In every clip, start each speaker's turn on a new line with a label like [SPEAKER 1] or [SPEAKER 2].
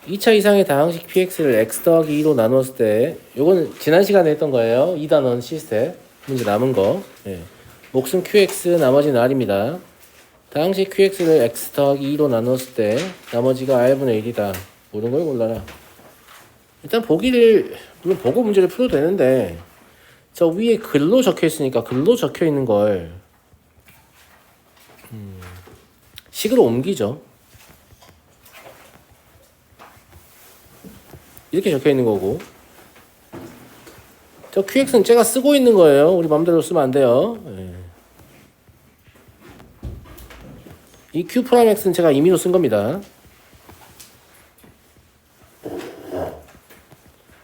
[SPEAKER 1] 2차 이상의 다항식 px를 x 더하기 2로 나누었을 때 요거는 지난 시간에 했던 거예요. 2단원 시스템 문제 남은 거. 예. 목숨 qx 나머지는 r입니다. 다항식 qx를 x 더하기 2로 나누었을 때 나머지가 r분의 1이다. 모든 걸 골라라. 일단 보기를 물론 보고 문제를 풀어도 되는데 저 위에 글로 적혀 있으니까 글로 적혀 있는 걸 식으로 옮기죠. 이렇게 적혀 있는 거고 저 QX는 제가 쓰고 있는 거예요. 우리 마음대로 쓰면 안 돼요. 예. 이 Q 프라임 X는 제가 임의로 쓴 겁니다.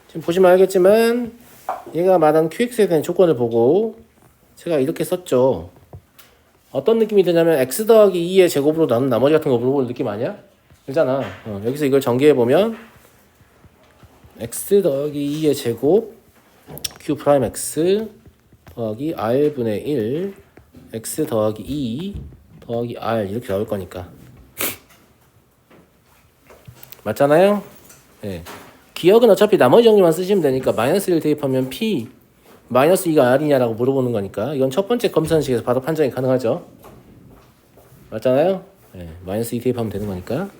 [SPEAKER 1] 지금 보시면 알겠지만 얘가 말한 QX에 대한 조건을 보고 제가 이렇게 썼죠. 어떤 느낌이 드냐면 X 더하기 2의 제곱으로 나눈 나머지 같은 거 물어보는 느낌 아니야? 그렇잖아. 여기서 이걸 전개해보면 X 더하기 2의 제곱 Q 프라임 X 더하기 R분의 1 X 더하기 2 더하기 R 이렇게 나올 거니까 맞잖아요? 네. 기억은 어차피 나머지 정리만 쓰시면 되니까 마이너스 1 대입하면 P 마이너스 2가 R이냐라고 물어보는 거니까 이건 첫 번째 검산식에서 바로 판정이 가능하죠. 맞잖아요? 네. 마이너스 2 대입하면 되는 거니까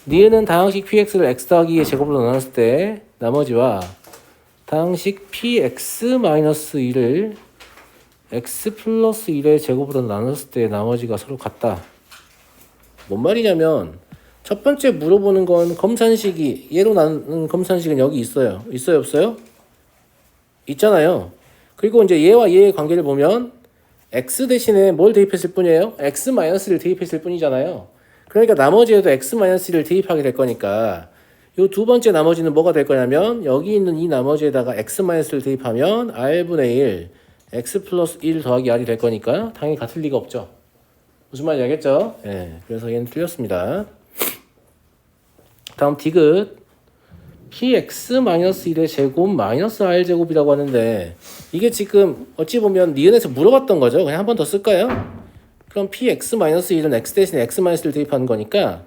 [SPEAKER 1] 니은은 다항식 px를 x 더하기 2의 제곱으로 나눴을 때 나머지와 다항식 px-1을 x 플러스 1의 제곱으로 나눴을 때 나머지가 서로 같다. 뭔 말이냐면 첫 번째 물어보는 건 검산식이 얘로 나눈 검산식은 여기 있어요. 있어요 없어요? 있잖아요. 그리고 이제 얘와 얘의 관계를 보면 x 대신에 뭘 대입했을 뿐이에요? x-를 대입했을 뿐이잖아요. 그러니까 나머지에도 x-를 대입하게 될 거니까 이 두 번째 나머지는 뭐가 될 거냐면 여기 있는 이 나머지에다가 x-를 대입하면 r분의 1 x 플러스 1 더하기 r이 될 거니까 당연히 같을 리가 없죠. 무슨 말인지 알겠죠? 예, 그래서 얘는 틀렸습니다. 다음 디귿 px-1의 제곱 마이너스 r 제곱이라고 하는데 이게 지금 어찌 보면 니은에서 물어봤던 거죠. 그냥 한 번 더 쓸까요? 그럼 px-1은 x 대신에 x-를 대입하는 거니까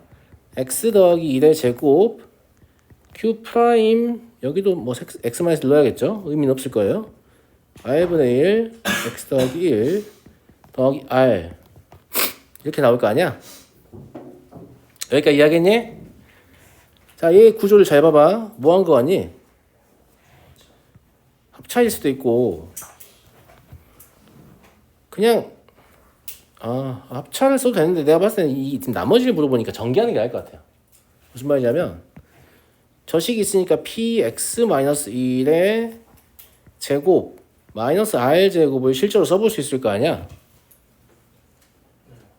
[SPEAKER 1] x 더하기 1의 제곱 q 프라임 여기도 뭐 x-를 넣어야겠죠? 의미는 없을 거예요. r분의 1 x 더하기 1 더하기 r 이렇게 나올 거 아니야? 여기까지 이해하겠니? 자, 얘 구조를 잘 봐봐. 뭐 한 거 같니? 합차일 수도 있고 그냥 합차를 써도 되는데 내가 봤을 때는 이 나머지를 물어보니까 전개하는 게 나을 것 같아요. 무슨 말이냐면 저식이 있으니까 px-1의 제곱 마이너스 r 제곱을 실제로 써볼 수 있을 거 아니야?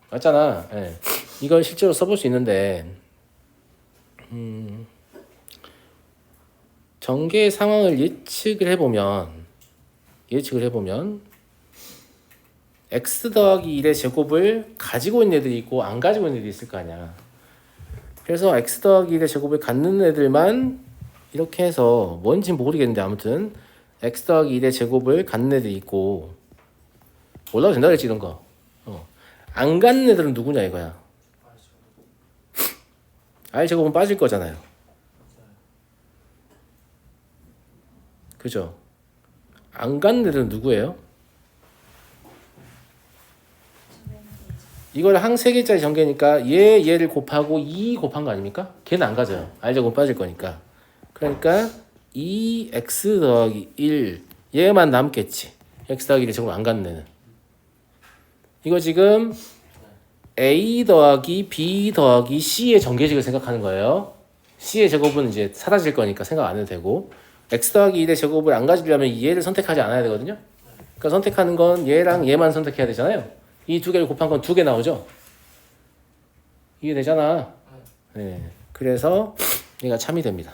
[SPEAKER 1] 맞잖아. 예. 이걸 실제로 써볼 수 있는데 전개 상황을 예측을 해보면 x 더하기 1의 제곱을 가지고 있는 애들이 있고 안 가지고 있는 애들이 있을 거 아니야. 그래서 x 더하기 1의 제곱을 갖는 애들만 이렇게 해서 뭔지 모르겠는데 아무튼 x 더하기 1의 제곱을 갖는 애들이 있고 몰라도 된다 그랬지 이런 거. 안 갖는 애들은 누구냐 이거야. r 제곱은 빠질 거잖아요. 그죠? 안 갖는 애들은 누구예요? 이걸 항 3개짜리 전개니까 얘를 곱하고 2 곱한 거 아닙니까? 걔는 안 가져요. r 제곱 빠질 거니까. 그러니까 2x 더하기 1 얘만 남겠지. x 더하기 1 제곱 안 갖는 애는. 이거 지금 a 더하기 b 더하기 c의 전개식을 생각하는 거예요. c의 제곱은 이제 사라질 거니까 생각 안 해도 되고 x 더하기 1의 제곱을 안 가지려면 얘를 선택하지 않아야 되거든요. 그러니까 선택하는 건 얘랑 얘만 선택해야 되잖아요. 이 두 개를 곱한 건 2개 나오죠. 이해되잖아. 네. 그래서 얘가 참이 됩니다.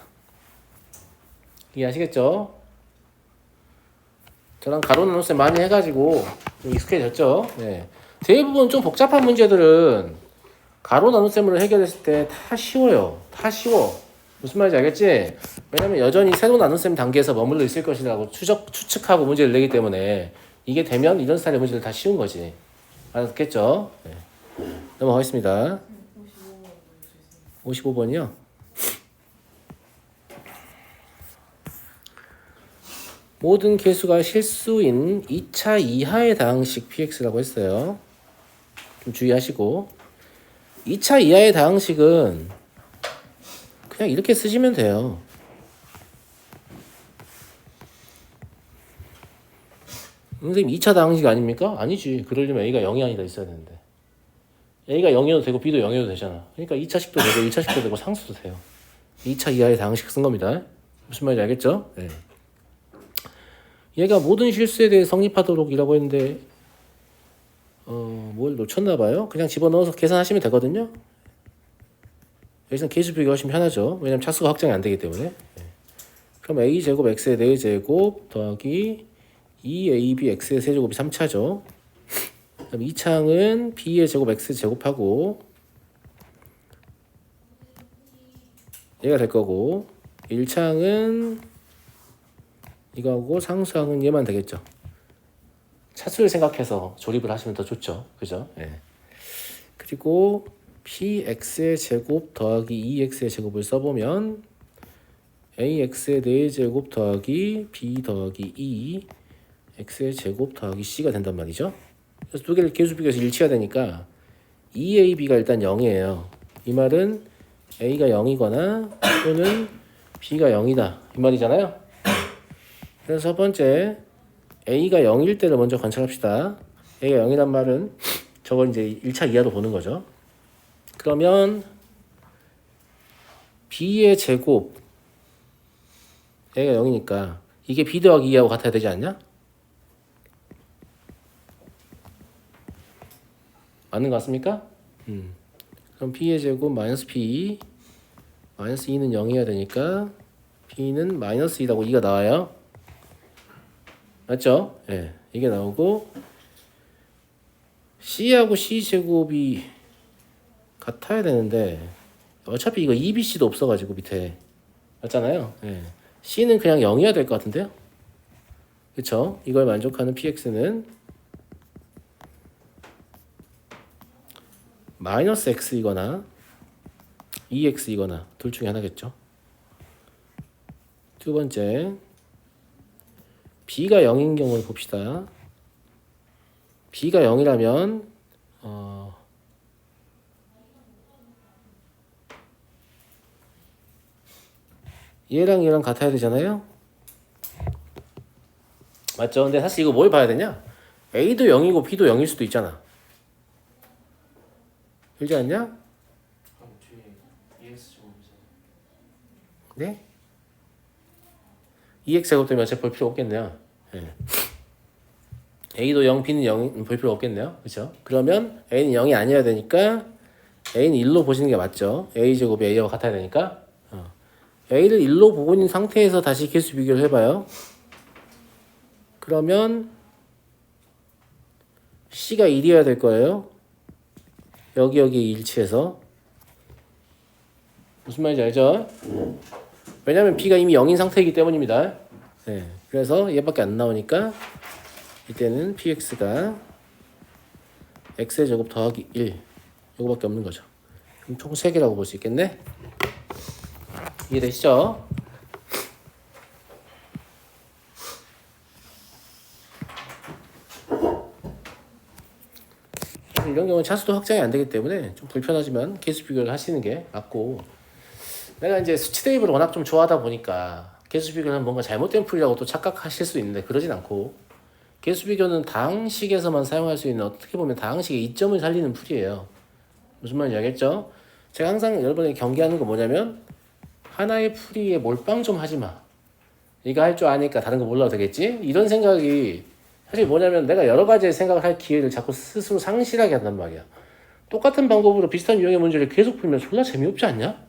[SPEAKER 1] 이해하시겠죠? 저랑 가로 나눗셈 많이 해가지고 좀 익숙해졌죠. 네. 대부분 좀 복잡한 문제들은 가로 나눗셈으로 해결했을 때 다 쉬워요. 다 쉬워. 무슨 말인지 알겠지? 왜냐면 여전히 세로 나눗셈 단계에서 머물러 있을 것이라고 추측하고 문제를 내기 때문에 이게 되면 이런 스타일의 문제들 다 쉬운 거지. 알았겠죠? 네. 넘어가겠습니다. 55번이요? 모든 개수가 실수인 2차 이하의 다항식 px라고 했어요. 좀 주의하시고 2차 이하의 다항식은 그냥 이렇게 쓰시면 돼요. 선생님 2차 다항식 아닙니까? 아니지. 그러려면 a가 0이 아니다 있어야 되는데 a가 0이어도 되고 b도 0이어도 되잖아. 그러니까 2차식도 되고 1차식도 되고 상수도 돼요. 2차 이하의 다항식 쓴 겁니다. 무슨 말인지 알겠죠? 네. 얘가 모든 실수에 대해 성립하도록 이라고 했는데 뭘 놓쳤나 봐요. 그냥 집어넣어서 계산하시면 되거든요. 여기서는 개수 비교하시면 편하죠. 왜냐면 차수가 확정이 안 되기 때문에. 네. 그럼 a제곱 x의 4제곱 더하기 2ab x의 세제곱이 3차죠. 그럼 2창은 b의 제곱 x 제곱하고 얘가 될 거고 1창은 이거하고 상수항은 얘만 되겠죠. 차수를 생각해서 조립을 하시면 더 좋죠. 그죠? 예. 그리고 px의 제곱 더하기 2x의 제곱을 써보면 ax의 4제곱 더하기 b 더하기 2 x의 제곱 더하기 c가 된단 말이죠. 그래서 두 개를 개수 비교해서 일치해야 되니까 2ab가 일단 0이에요. 이 말은 a가 0이거나 또는 b가 0이다 이 말이잖아요. 그래서 첫 번째 a가 0일 때를 먼저 관찰합시다. a가 0이란 말은 저걸 이제 1차 이하로 보는 거죠. 그러면 b의 제곱 a가 0이니까 이게 b 더하기 2하고 같아야 되지 않냐? 맞는 것 같습니까? 그럼 b의 제곱 마이너스 b 마이너스 2는 0이어야 되니까 b는 마이너스 2라고 2가 나와요. 맞죠? 예. 네, 이게 나오고 c하고 c제곱이 같아야 되는데 어차피 이거 EBC도 없어가지고 밑에 맞잖아요. 예. c는 그냥 0이어야 될 것 같은데요. 그쵸? 이걸 만족하는 px는 마이너스 x이거나 2x이거나 둘 중에 하나겠죠. 두 번째 b가 0인 경우를 봅시다. b가 0이라면 얘랑 같아야 되잖아요. 맞죠? 근데 사실 이거 뭘 봐야 되냐? a도 0이고 b도 0일 수도 있잖아. 그렇지 않냐? 네? 2x 제곱 때문에 어차피 볼 필요 없겠네요. 네. a도 0, b는 0 볼 필요 없겠네요. 그렇죠? 그러면 a는 0이 아니어야 되니까 a는 1로 보시는 게 맞죠. a 제곱이 a하고 같아야 되니까 a를 1로 보고 있는 상태에서 다시 개수 비교를 해봐요. 그러면 c가 1이어야 될 거예요. 여기 일치해서 무슨 말인지 알죠? 왜냐면 b가 이미 0인 상태이기 때문입니다. 네, 그래서 얘밖에 안 나오니까 이때는 px가 x의 제곱 더하기 1 이거밖에 없는 거죠. 그럼 총 3개라고 볼 수 있겠네? 이해되시죠? 이런 경우는 차수도 확장이 안 되기 때문에 좀 불편하지만 개수 비교를 하시는 게 맞고, 내가 이제 수치 대입을 워낙 좀 좋아하다 보니까 개수 비교를 하면 뭔가 잘못된 풀이라고 또 착각하실 수 있는데 그러진 않고, 개수 비교는 다항식에서만 사용할 수 있는 어떻게 보면 다항식의 이점을 살리는 풀이에요. 무슨 말인지 알겠죠? 제가 항상 여러분에게 경계하는 거 뭐냐면 하나의 풀이에 몰빵 좀 하지 마. 이거 할 줄 아니까 다른 거 몰라도 되겠지? 이런 생각이 사실 뭐냐면 내가 여러 가지 생각을 할 기회를 자꾸 스스로 상실하게 한단 말이야. 똑같은 방법으로 비슷한 유형의 문제를 계속 풀면 졸라 재미없지 않냐?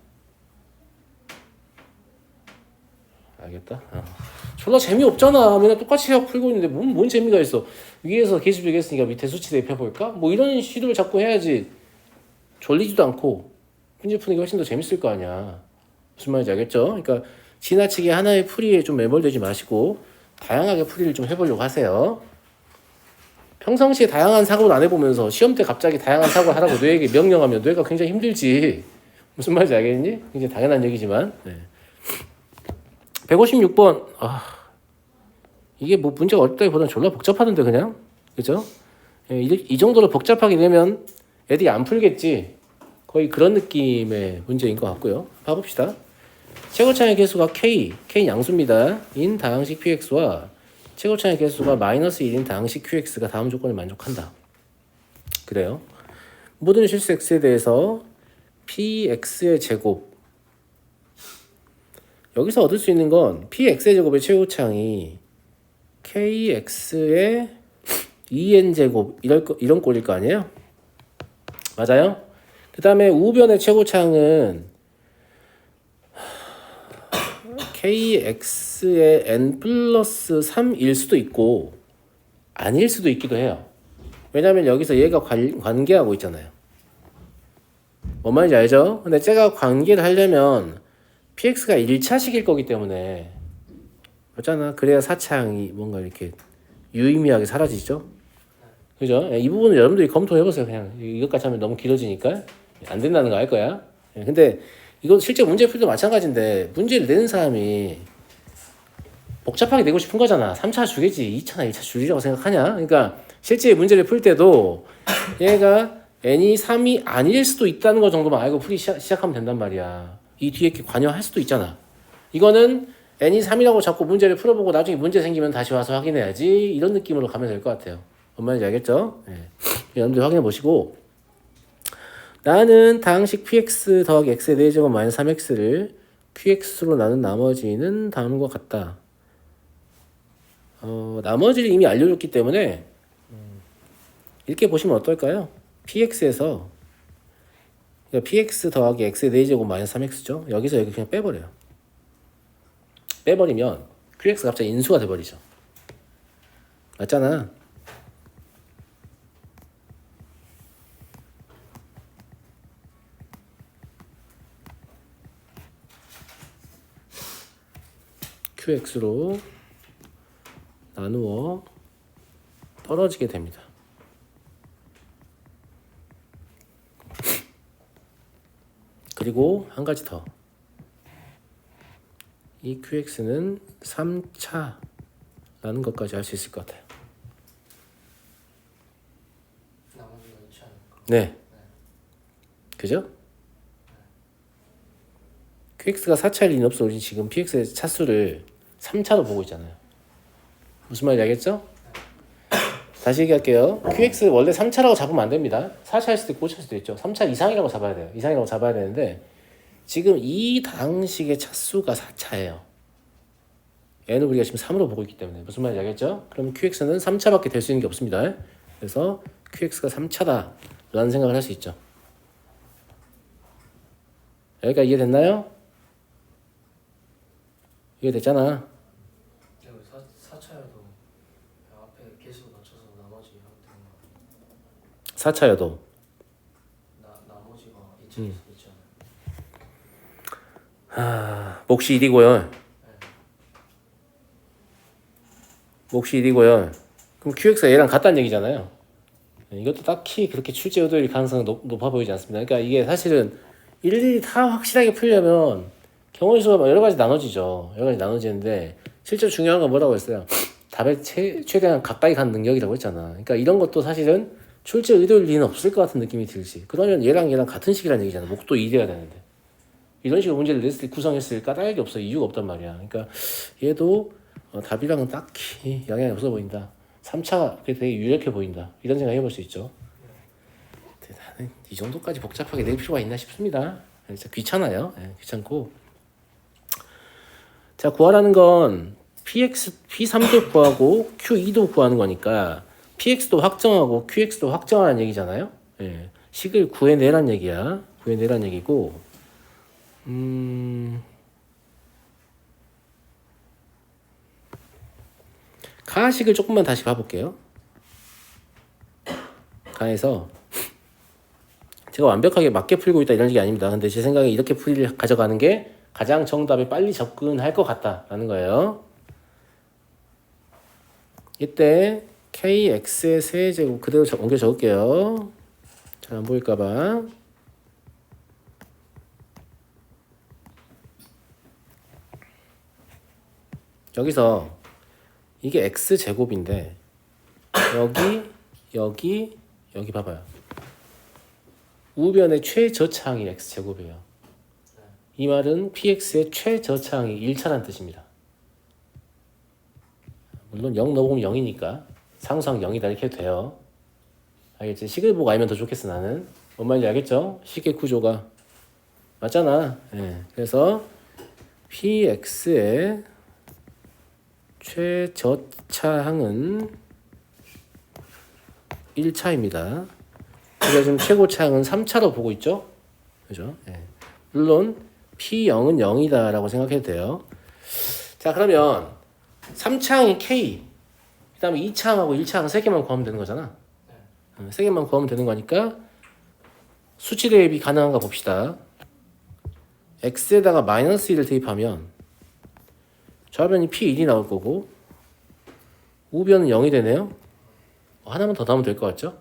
[SPEAKER 1] 알겠다. 졸라 재미없잖아. 맨날 똑같이 해갖고 풀고 있는데 뭔 재미가 있어. 위에서 개수 비교했으니까 밑에 수치 대입해볼까? 뭐 이런 시도를 자꾸 해야지 졸리지도 않고 문제 푸는 게 훨씬 더 재밌을 거 아니야. 무슨 말인지 알겠죠? 그러니까 지나치게 하나의 풀이에 좀 매몰되지 마시고 다양하게 풀이를 좀 해보려고 하세요. 평상시에 다양한 사고를 안 해보면서 시험 때 갑자기 다양한 사고를 하라고 뇌에게 명령하면 뇌가 굉장히 힘들지. 무슨 말인지 알겠니? 굉장히 당연한 얘기지만. 네. 156번. 이게 뭐 문제가 어렵다기보다는 졸라 복잡하던데 그냥. 그죠? 예, 이 정도로 복잡하게 되면 애들이 안 풀겠지. 거의 그런 느낌의 문제인 것 같고요. 봐봅시다. 최고차의 개수가 K 양수입니다. 인 다항식 PX와 최고차의 개수가 마이너스 1인 다항식 QX가 다음 조건을 만족한다. 그래요. 모든 실수 X에 대해서 PX의 제곱. 여기서 얻을 수 있는 건 PX의 제곱의 최고차항이 KX의 2N 제곱 이런 꼴일 거 아니에요? 맞아요? 그 다음에 우변의 최고차항은 KX의 N 플러스 3일 수도 있고 아닐 수도 있기도 해요. 왜냐면 여기서 얘가 관계하고 있잖아요. 뭔 말인지 알죠? 근데 제가 관계를 하려면 PX가 1차식일 거기 때문에 맞잖아. 그래야 4차항이 뭔가 이렇게 유의미하게 사라지죠. 그죠? 이 부분은 여러분들이 검토해보세요. 그냥 이것까지 하면 너무 길어지니까 안 된다는 거 알 거야. 근데 이거 실제 문제 풀 때도 마찬가지인데 문제를 내는 사람이 복잡하게 내고 싶은 거잖아. 3차 주겠지. 2차나 1차 줄이라고 생각하냐? 그러니까 실제 문제를 풀 때도 얘가 n이 3이 아닐 수도 있다는 거 정도만 알고 풀이 시작하면 된단 말이야. 이 뒤에 이렇게 관여할 수도 있잖아. 이거는 n이 3이라고 자꾸 문제를 풀어보고 나중에 문제 생기면 다시 와서 확인해야지. 이런 느낌으로 가면 될 것 같아요. 뭔 말인지 알겠죠? 네. 여러분들 확인해 보시고 나는 다항식 px 더하기 x의 4제곱 마이너스 3x를 qx로 나눈 나머지는 다음과 같다. 나머지를 이미 알려줬기 때문에 이렇게 보시면 어떨까요? px에서 그러니까 px 더하기 x의 4제곱 마이너스 3x죠. 여기서 여기 그냥 빼버려요. 빼버리면 qx가 갑자기 인수가 돼버리죠. 맞잖아. qx로 나누어 떨어지게 됩니다. 그리고 한 가지 더. 이 qx는 3차라는 것까지 알 수 있을 것 같아요.
[SPEAKER 2] 나머지가 2차.
[SPEAKER 1] 네. 그죠? qx가 4차일 리는 없어. 우리 지금 px의 차수를 3차로 보고 있잖아요. 무슨 말인지 알겠죠? 다시 얘기할게요. qx 원래 3차라고 잡으면 안 됩니다. 4차일 수도 있고 5차일 수도 있죠. 3차 이상이라고 잡아야 돼요. 이상이라고 잡아야 되는데 지금 이 당식의 차수가 4차예요. n을 우리가 지금 3으로 보고 있기 때문에 무슨 말인지 알겠죠? 그럼 qx는 3차밖에 될 수 있는 게 없습니다. 그래서 qx가 3차다 라는 생각을 할 수 있죠. 여기까지 이해됐나요? 이해됐잖아.
[SPEAKER 2] 여기 4차여도 앞에 개수 맞춰서 나머지 하면 되는 거.
[SPEAKER 1] 4차여도
[SPEAKER 2] 나머지가 2차일 수도 있잖아요.
[SPEAKER 1] 몫이 1이고요. 몫이 1이고요. 그럼 qx가 얘랑 같다는 얘기잖아요. 이것도 딱히 그렇게 출제 의도일 가능성이 높아 보이지 않습니다. 그러니까 이게 사실은 일일이 다 확실하게 풀려면 경우의 수가 여러 가지 나눠지죠. 여러 가지 나눠지는데 실제로 중요한 건 뭐라고 했어요? 답에 최대한 가까이 간 능력이라고 했잖아. 그러니까 이런 것도 사실은 출제 의도일 리는 없을 것 같은 느낌이 들지. 그러면 얘랑 같은 식이라는 얘기잖아. 목도 2돼야 되는데. 이런 식으로 문제를 냈을 때 구성했을 까닭이 없어. 이유가 없단 말이야. 그러니까 얘도 답이랑은 딱히 영향이 없어 보인다. 3차가 되게 유력해 보인다. 이런 생각 해볼 수 있죠. 나는 이 정도까지 복잡하게 낼 필요가 있나 싶습니다. 진짜 귀찮아요. 네, 귀찮고. 자, 구하라는 건 P3도 구하고 Q2도 구하는 거니까 PX도 확정하고 QX도 확정하라는 얘기잖아요. 네, 식을 구해내란 얘기야. 구해내란 얘기고 가식을 조금만 다시 봐볼게요. 가에서 제가 완벽하게 맞게 풀고 있다 이런 얘기 아닙니다. 근데 제 생각에 이렇게 풀이를 가져가는 게 가장 정답에 빨리 접근할 것 같다라는 거예요. 이때 kx의 세제곱 그대로 옮겨 적을게요. 잘 안 보일까봐. 여기서 이게 x제곱인데 여기 봐봐요. 우변의 최저차항이 x제곱이에요. 이 말은 px의 최저차항이 1차라는 뜻입니다. 물론 0 넣어보면 0이니까 상수항 0이다 이렇게 해도 돼요. 알겠지? 식을 보고 알면 더 좋겠어 나는. 뭔 말인지 알겠죠? 식의 구조가 맞잖아. 예. 그래서 px의 최저차항은 1차입니다. 우리가 지금 최고차항은 3차로 보고 있죠? 그죠? 예. 물론 P0은 0이다 라고 생각해도 돼요. 자, 그러면 3차항이 K, 그 다음에 2차항하고 1차항 3개만 구하면 되는 거잖아. 3개만 구하면 되는 거니까 수치 대입이 가능한가 봅시다. X에다가 마이너스 1을 대입하면 좌변이 P1이 나올 거고 우변은 0이 되네요. 하나만 더 넣으면 될 것 같죠?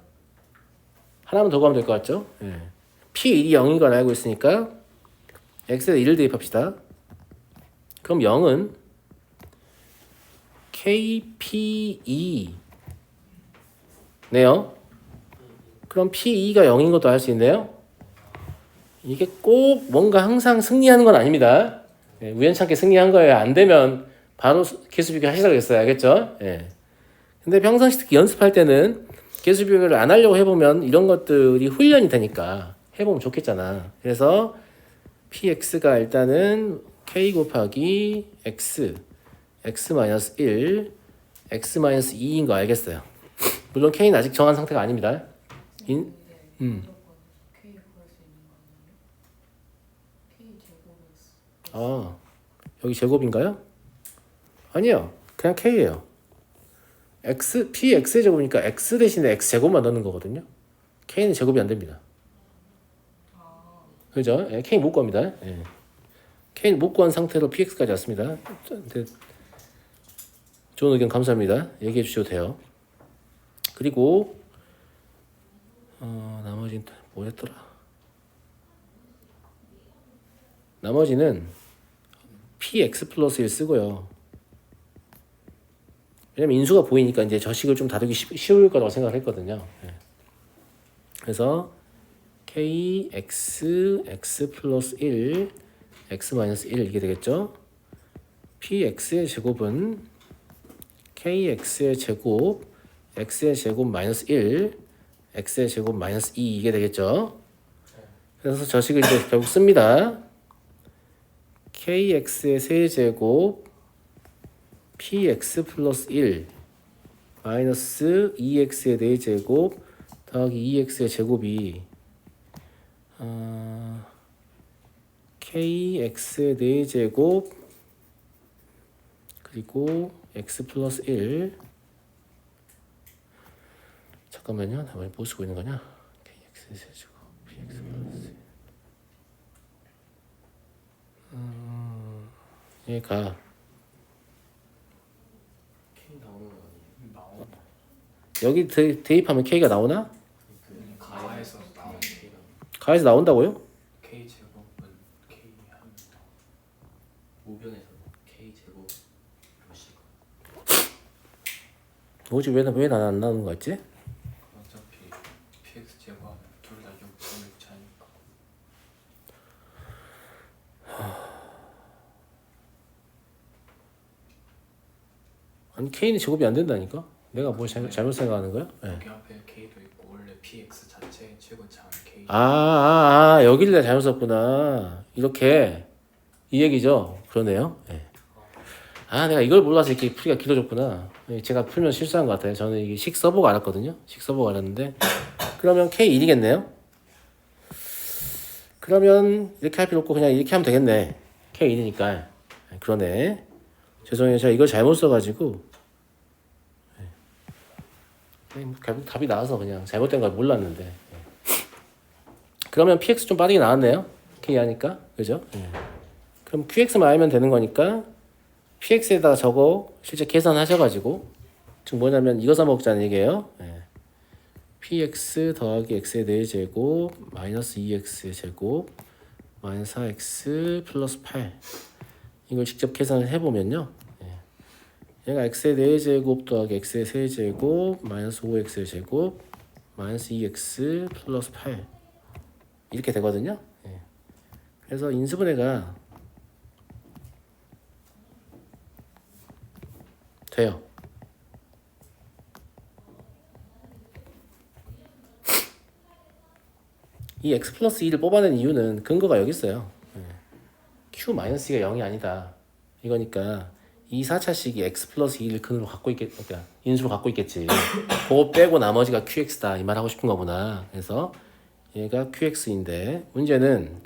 [SPEAKER 1] 하나만 더 구하면 될 것 같죠? 예. P1이 0인 걸 알고 있으니까 X에다 1을 대입합시다. 그럼 0은 KP2 네요. 그럼 P2가 0인 것도 알 수 있네요. 이게 꼭 뭔가 항상 승리하는 건 아닙니다. 예, 우연찮게 승리한 거예요. 안 되면 바로 개수 비교 하시라고 했어요. 알겠죠? 예. 근데 평상시 특히 연습할 때는 개수 비교를 안 하려고 해보면 이런 것들이 훈련이 되니까 해보면 좋겠잖아. 그래서 px가 일단은 k 곱하기 x, x-1, x-2인 거 알겠어요. 물론 k는 아직 정한 상태가 아닙니다.
[SPEAKER 3] 무조건 K 구할 수 있는 거 아니에요? K 제곱은
[SPEAKER 1] 여기 제곱인가요? 아니요. 그냥 k예요. px의 제곱이니까 x 대신에 x 제곱만 넣는 거거든요. k는 제곱이 안 됩니다. 그죠? 예, k 못 구합니다. 예. k는 못 구한 상태로 px까지 왔습니다. 좋은 의견 감사합니다. 얘기해 주셔도 돼요. 그리고 나머지는 뭐였더라? 나머지는 px 플러스 1 쓰고요. 왜냐면 인수가 보이니까 이제 저식을 좀 다루기 쉬울 거라고 생각을 했거든요. 예. 그래서 kx, x 플러스 1, x 마이너스 1 이게 되겠죠? px의 제곱은 kx의 제곱, x의 제곱 마이너스 1, x의 제곱 마이너스 2 이게 되겠죠? 그래서 저식을 이제 결국 씁니다. kx의 세제곱 px 플러스 1 마이너스 2x의 4제곱 더하기 2x의 제곱이 kx의 4제곱 그리고 x 플러스 1 잠깐만요. 나 왜 못 쓰고 있는 거냐? kx의 세제곱 px 플러스 1 얘가
[SPEAKER 2] K 나오는 거 아니에요?
[SPEAKER 4] 나오나?
[SPEAKER 1] 여기 대입하면 k가 나오나?
[SPEAKER 2] 그
[SPEAKER 4] 가에서 나온 K가
[SPEAKER 1] 가에서 나온다고요?
[SPEAKER 4] K 제곱은 K 하면
[SPEAKER 2] 우변에서 K 제곱 몇이가
[SPEAKER 1] 뭐지 왜 난 안 나오는 거 같지?
[SPEAKER 4] 어차피 PX 제곱하면 둘 다 6분의 차니까
[SPEAKER 1] 아니 k는 제곱이 안 된다니까? 내가 뭘 잘못 생각하는 거야? 네.
[SPEAKER 4] 여기 앞에 K도 있고 원래 PX 자체 최고차는 K
[SPEAKER 1] 여기를 내가 잘못 썼구나. 이렇게 이 얘기죠. 그러네요. 네. 내가 이걸 몰라서 이렇게 풀이가 길어졌구나. 제가 풀면 실수한 것 같아요. 저는 이게 식 써보고 알았거든요. 식 써보고 알았는데 그러면 K1이겠네요. 그러면 이렇게 할 필요 없고 그냥 이렇게 하면 되겠네. K1이니까. 그러네. 죄송해요. 제가 이걸 잘못 써가지고 결국 답이 나와서 그냥 잘못된 걸 몰랐는데. 그러면 PX 좀 빠르게 나왔네요. K 하니까. 그죠? 그럼 QX만 알면 되는 거니까 PX에다가 저거 실제 계산하셔가지고 지금 뭐냐면 이거 써먹자는 얘기예요. PX 더하기 X의 4제곱 마이너스 2X의 제곱 마이너스 4X 플러스 8 이걸 직접 계산을 해보면요. 얘가 x의 4제곱 더하기 x의 3제곱 마이너스 5x의 제곱 마이너스 2x 플러스 8 이렇게 되거든요. 예. 그래서 인수분해가 돼요. 이 x 플러스 2를 뽑아낸 이유는 근거가 여기 있어요. 예. q 마이너스 2가 0이 아니다. 이거니까 이 4차식이 x 플러스 2를 근으로 갖고 그러니까 인수로 갖고 있겠지. 그거 빼고 나머지가 qx다 이 말 하고 싶은 거구나. 그래서 얘가 qx인데 문제는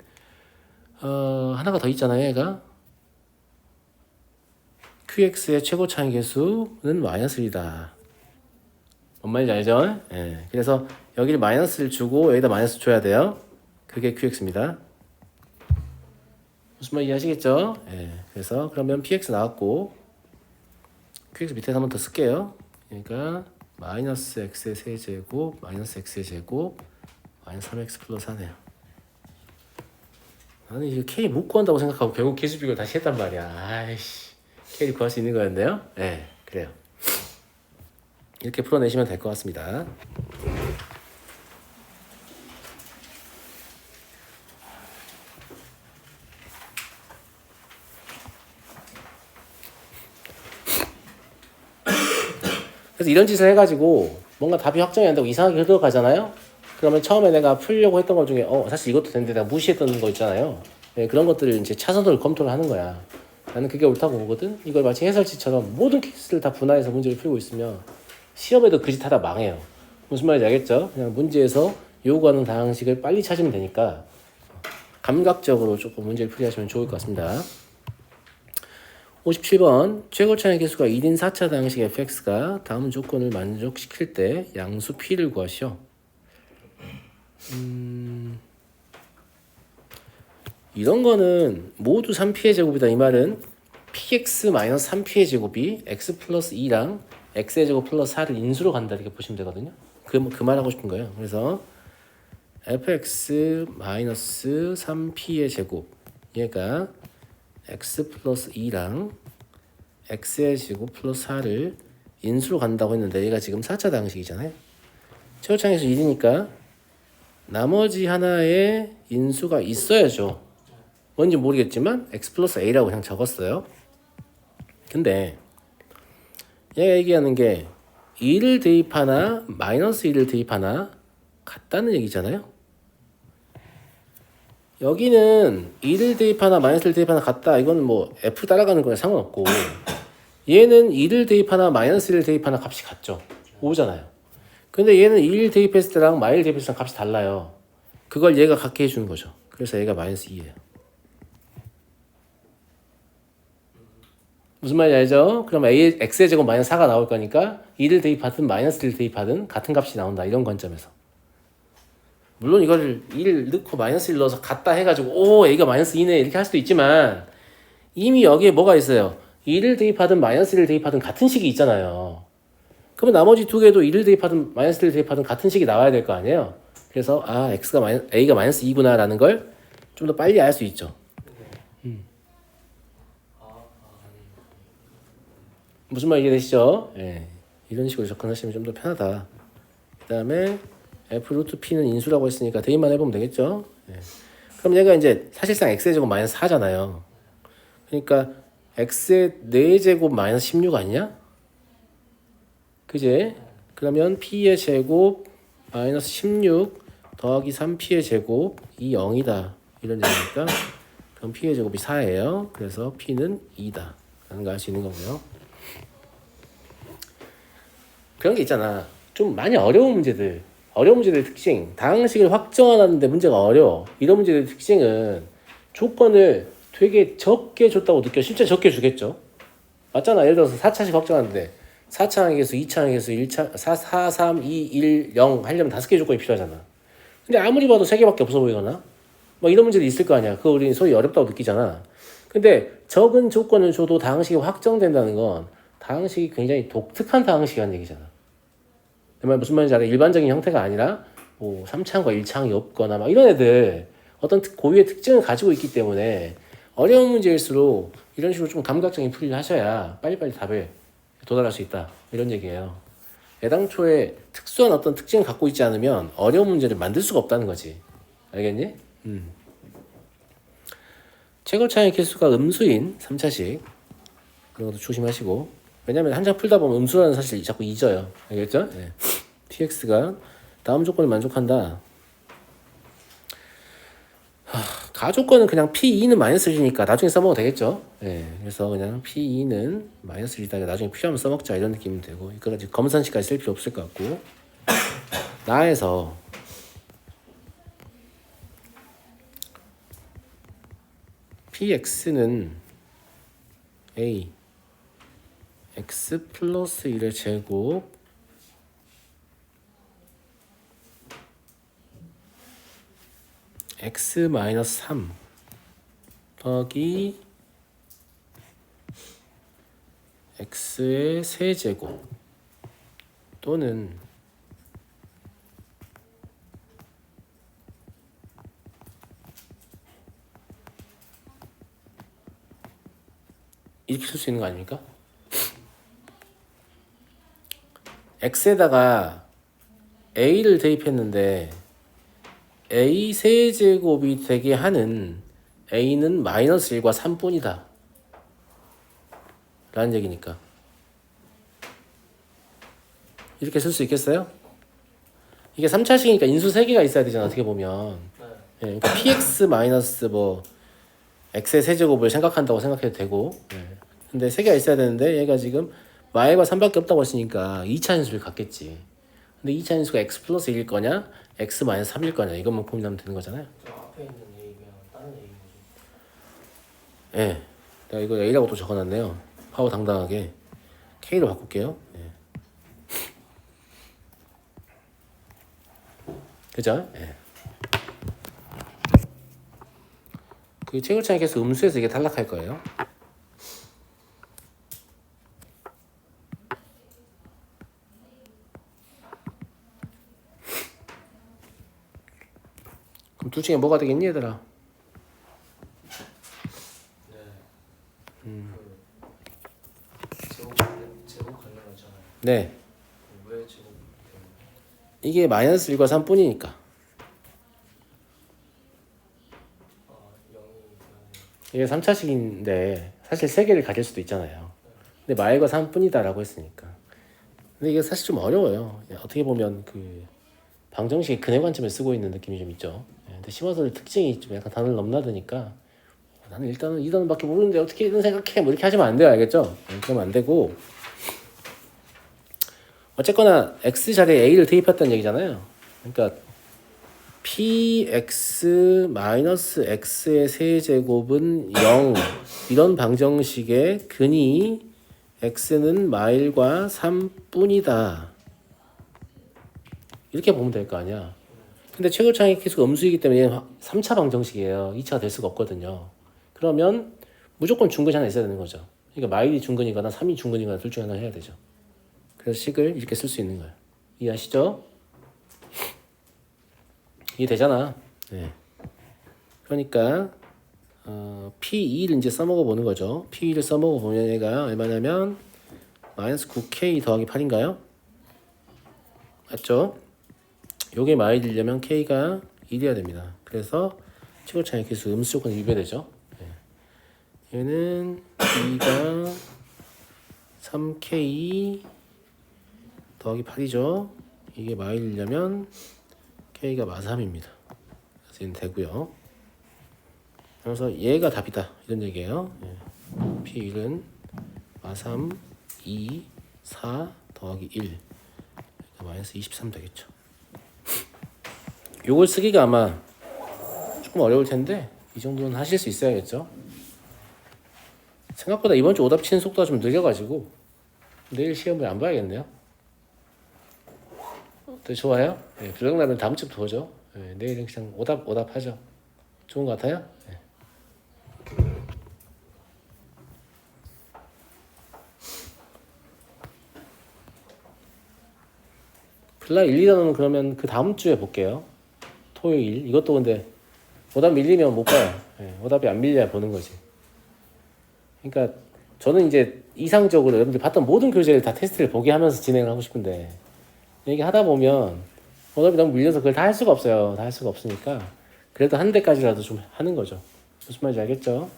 [SPEAKER 1] 하나가 더 있잖아요. 얘가 qx의 최고 차이 계수는 마이너스 1이다. 뭔 말인지 알죠? 예. 그래서 여기를 마이너스를 주고 여기다 마이너스 줘야 돼요. 그게 qx입니다. 무슨 말 이해하시겠죠? 예. 그래서 그러면 px 나왔고 qx 밑에서 한 번 더 쓸게요. 그러니까 마이너스 x의 세제곱 마이너스 x의 제곱 마이너스 3x 플러스 4네요. 나는 이거 k 못 구한다고 생각하고 결국 계수 비교를 다시 했단 말이야. 아이씨, k를 구할 수 있는 거였네요. 네, 그래요. 이렇게 풀어내시면 될 것 같습니다. 그래서 이런 짓을 해가지고 뭔가 답이 확정이 안 되고 이상하게 흘러가잖아요. 그러면 처음에 내가 풀려고 했던 것 중에 사실 이것도 되는데 내가 무시했던 거 있잖아요. 네, 그런 것들을 이제 차선으로 검토를 하는 거야. 나는 그게 옳다고 보거든. 이걸 마치 해설지처럼 모든 케이스를 다 분할해서 문제를 풀고 있으면 시험에도 그 짓 하다 망해요. 무슨 말인지 알겠죠? 그냥 문제에서 요구하는 다항식을 빨리 찾으면 되니까 감각적으로 조금 문제를 풀이하시면 좋을 것 같습니다. 57번 최고차의 개수가 1인 4차 다항식 fx가 다음 조건을 만족시킬 때 양수 p를 구하시오. 이런 거는 모두 3p의 제곱이다. 이 말은 px-3p의 제곱이 x 플러스 2랑 x의 제곱 플러스 4를 인수로 간다 이렇게 보시면 되거든요. 그 말 하고 싶은 거예요. 그래서 fx-3p의 제곱 얘가 x 플러스 2랑 x의 제곱 플러스 4를 인수로 간다고 했는데 얘가 지금 4차 다항식이잖아요. 최고차에서 1이니까 나머지 하나의 인수가 있어야죠. 뭔지 모르겠지만 x 플러스 a라고 그냥 적었어요. 근데 얘가 얘기하는 게 2를 대입하나 마이너스 2를 대입하나 같다는 얘기잖아요. 여기는 2를 대입하나 마이너스를 대입하나 같다. 이거는 뭐 f 따라가는 거랑 상관없고 얘는 2를 대입하나 마이너스를 대입하나 값이 같죠. 5잖아요. 근데 얘는 1 대입했을 때랑 마이너스 대입했을 때랑 값이 달라요. 그걸 얘가 갖게 해주는 거죠. 그래서 얘가 마이너스 2예요. 무슨 말인지 알죠? 그럼 x의 제곱 마이너스 4가 나올 거니까 2를 대입하든 마이너스를 대입하든 같은 값이 나온다. 이런 관점에서. 물론 이걸 1 넣고 마이너스 1 넣어서 같다 해가지고 A가 마이너스 2네 이렇게 할 수도 있지만 이미 여기에 뭐가 있어요? 1을 대입하든 마이너스를 대입하든 같은 식이 있잖아요. 그러면 나머지 두 개도 1을 대입하든 마이너스를 대입하든 같은 식이 나와야 될 거 아니에요? 그래서 A가 마이너스 2구나 라는 걸 좀 더 빨리 알 수 있죠. 무슨 말 이해되시죠? 예. 이런 식으로 접근하시면 좀 더 편하다. 그 다음에 f 루트 p는 인수라고 했으니까 대입만 해보면 되겠죠? 예. 그럼 얘가 이제 사실상 x의 제곱 마이너스 4잖아요. 그러니까 x의 4제곱 마이너스 16 아니냐? 그지? 그러면 p의 제곱 마이너스 16 더하기 3p의 제곱이 0이다. 이런 얘기니까 그럼 p의 제곱이 4예요. 그래서 p는 2다. 라는 걸 알 수 있는 거고요. 그런 게 있잖아. 좀 많이 어려운 문제들의 특징. 다항식을 확정하는데 문제가 어려워. 이런 문제들의 특징은 조건을 되게 적게 줬다고 느껴. 실제 적게 주겠죠. 맞잖아. 예를 들어서 4차식 확정하는데 4차항의 개수, 2차항의 개수, 1차, 4, 3, 2, 1, 0 하려면 5개 조건이 필요하잖아. 근데 아무리 봐도 3개밖에 없어 보이거나 뭐 이런 문제도 있을 거 아니야. 그거 우리는 소위 어렵다고 느끼잖아. 근데 적은 조건을 줘도 다항식이 확정된다는 건 다항식이 굉장히 독특한 다항식이라는 얘기잖아. 내 말 무슨 말인지 알아? 일반적인 형태가 아니라 뭐 3차항과 1차항이 없거나 막 이런 애들 어떤 고유의 특징을 가지고 있기 때문에 어려운 문제일수록 이런 식으로 좀 감각적인 풀이를 하셔야 빨리빨리 답을 도달할 수 있다. 이런 얘기예요. 애당초에 특수한 어떤 특징을 갖고 있지 않으면 어려운 문제를 만들 수가 없다는 거지. 알겠니? 최고차의 개수가 음수인 3차식. 그런 것도 조심하시고. 왜냐면 한 장 풀다 보면 음수라는 사실 자꾸 잊어요. 알겠죠? 네. tx가 다음 조건을 만족한다. 가조건은 그냥 P2는 마이너스 1이니까 나중에 써먹어도 되겠죠. 네, 그래서 그냥 P2는 마이너스 1이다. 나중에 필요하면 써먹자 이런 느낌이 되고 이거까지 검산식까지 쓸 필요 없을 것 같고 나에서 PX는 A X 플러스 1의 제곱 x 마이너스 3 더하기 x의 세제곱 또는 이렇게 쓸 수 있는 거 아닙니까? x에다가 a를 대입했는데 a 세제곱이 되게 하는 a는 마이너스 1과 3뿐이다 라는 얘기니까 이렇게 쓸 수 있겠어요? 이게 3차식이니까 인수 3개가 있어야 되잖아 어떻게 보면 예, 그러니까 px 마이너스 뭐 x의 세제곱을 생각한다고 생각해도 되고 예. 근데 3개가 있어야 되는데 얘가 지금 y과 3밖에 없다고 했으니까 2차 인수를 갖겠지 근데 2차 인수가 x 플러스 1일 거냐 x 마이너스 3일 거냐 이것만 고민하면 되는 거잖아요.
[SPEAKER 2] 저 앞에 있는 A가 다른 A인 거죠.
[SPEAKER 1] 예. 내가 이거 A라고 또 적어놨네요. 파워 당당하게 K로 바꿀게요. 예. 그죠? 예. 그 최고차의 개수 음수에서 이게 탈락할 거예요. 그럼 둘 중에 뭐가 되겠니 얘들아?
[SPEAKER 2] 네. 제곱 관련하잖아요.
[SPEAKER 1] 네.
[SPEAKER 2] 왜 제곱 때문에?
[SPEAKER 1] 이게 마이너스 1과 3뿐이니까.
[SPEAKER 2] 아, 0이
[SPEAKER 1] 이게 3차식인데 사실 3개를 가질 수도 있잖아요. 근데 마일과 3뿐이다라고 했으니까. 근데 이게 사실 좀 어려워요. 어떻게 보면 그 방정식의 근해 관점에 쓰고 있는 느낌이 좀 있죠. 근데 심화설의 특징이 좀 약간 단어를 넘나드니까 나는 일단은 이 단어밖에 모르는데 어떻게 이런 생각해 뭐 이렇게 하시면 안 돼요. 알겠죠? 그러면 안 되고 어쨌거나 x 자리에 a를 대입했다는 얘기잖아요. 그러니까 px-x의 세제곱은 0 이런 방정식의 근이 x는 마일과 3뿐이다. 이렇게 보면 될 거 아니야. 근데 최고차의 개수가 음수이기 때문에 얘는 3차 방정식이에요. 2차가 될 수가 없거든요. 그러면 무조건 중근이 하나 있어야 되는 거죠. 그러니까 마일이 중근이거나 3이 중근이거나 둘 중에 하나 해야 되죠. 그래서 식을 이렇게 쓸 수 있는 거예요. 이해하시죠? 이해되잖아. 네. 그러니까 P2를 이제 써먹어 보는 거죠. P2를 써먹어 보면 얘가 얼마냐면 마이너스 9K 더하기 8인가요? 맞죠? 요게 마일이려면 K가 1이어야 됩니다. 그래서 최고차의 개수 음수 조건이 위배되죠. 네. 얘는 2가 3K 더하기 8이죠. 이게 마일이려면 K가 마3입니다. 그래서 얘는 되고요. 그래서 얘가 답이다. 이런 얘기예요. 예. P1은 마3, 2, 4 더하기 1. 그러니까 마이너스 23 되겠죠. 요걸 쓰기가 아마 조금 어려울 텐데 이 정도는 하실 수 있어야겠죠. 생각보다 이번 주 오답 치는 속도가 좀 느려가지고 내일 시험을 안 봐야겠네요. 네, 좋아요? 네, 불량라면 다음 주부터 보죠. 네, 내일은 그냥 오답 하죠. 좋은 것 같아요? 네. 플라 1, 2단은 그러면 그 다음 주에 볼게요. 토요일. 이것도 근데 오답 밀리면 못 봐요. 네, 오답이 안 밀려야 보는 거지. 그러니까 저는 이제 이상적으로 여러분들 봤던 모든 교재를 다 테스트를 보게 하면서 진행을 하고 싶은데 이게 하다 보면 어차피 너무 밀려서 그걸 다 할 수가 없어요. 다 할 수가 없으니까 그래도 한 대까지라도 좀 하는 거죠. 무슨 말인지 알겠죠?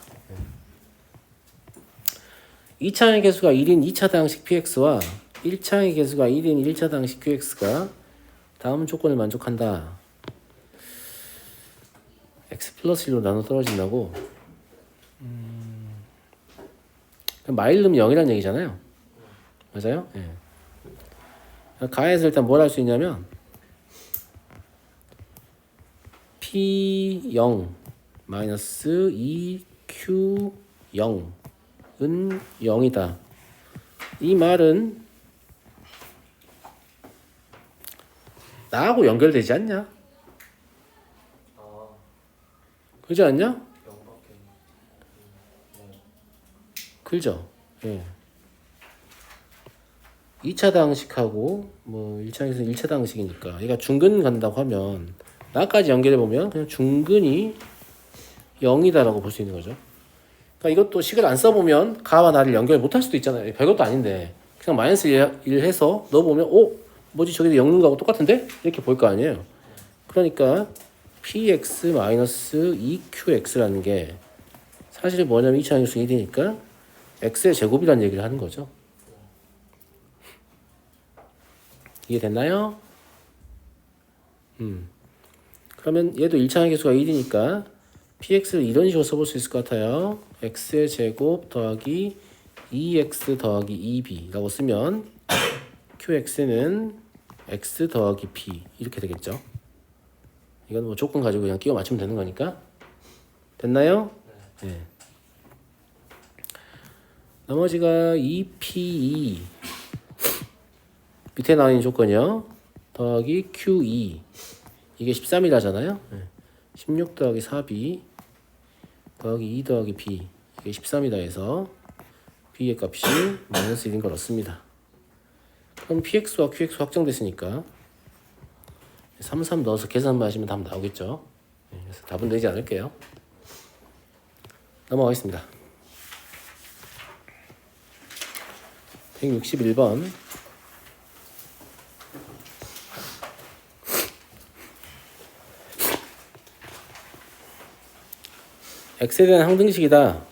[SPEAKER 1] 2차의 개수가 1인 2차당식 px와 1차의 개수가 1인 1차당식 qx가 다음 조건을 만족한다. x 플러스 1로 나눠 떨어진다고. 마일름 0이라는 얘기잖아요. 맞아요? 예. 가에서 일단 뭘 할 수 있냐면 P0 마이너스 2Q0은 0이다. 이 말은 나하고 연결되지 않냐?
[SPEAKER 2] 아,
[SPEAKER 1] 그러지 않냐?
[SPEAKER 2] 0밖에. 네.
[SPEAKER 1] 그죠? 예. 2차 당식하고 뭐 1차에서 1차 당식이니까 얘가 중근 간다고 하면 나까지 연결해 보면 그냥 중근이 0이다라고 볼 수 있는 거죠. 그러니까 이것도 식을 안 써보면 가와 나를 연결 못할 수도 있잖아요. 별것도 아닌데 그냥 마이너스 1 해서 넣어보면 뭐지 저기도 0는 거하고 똑같은데? 이렇게 볼 거 아니에요. 그러니까 px 마이너스 2qx라는 게 사실 뭐냐면 2차 함수 1이니까 x의 제곱이라는 얘기를 하는 거죠. 이해됐나요? 그러면 얘도 1차의 개수가 1이니까 px를 이런 식으로 써볼 수 있을 것 같아요. x의 제곱 더하기 2x 더하기 2b라고 쓰면 qx는 x 더하기 b 이렇게 되겠죠. 이건 뭐 조건 가지고 그냥 끼워 맞추면 되는 거니까. 됐나요? 네. 나머지가 2p2 밑에 나와 있는 조건이요. 더하기 q2 이게 13이라잖아요. 16 더하기 4b 더하기 2 더하기 b 이게 13이다 해서 b의 값이 마이너스 1인 걸 얻습니다. 그럼 px와 qx 확정됐으니까 3, 3 넣어서 계산만 하시면 답 나오겠죠. 그래서 답은 내지 않을게요. 넘어가겠습니다. 161번 x에 대한 항등식이다.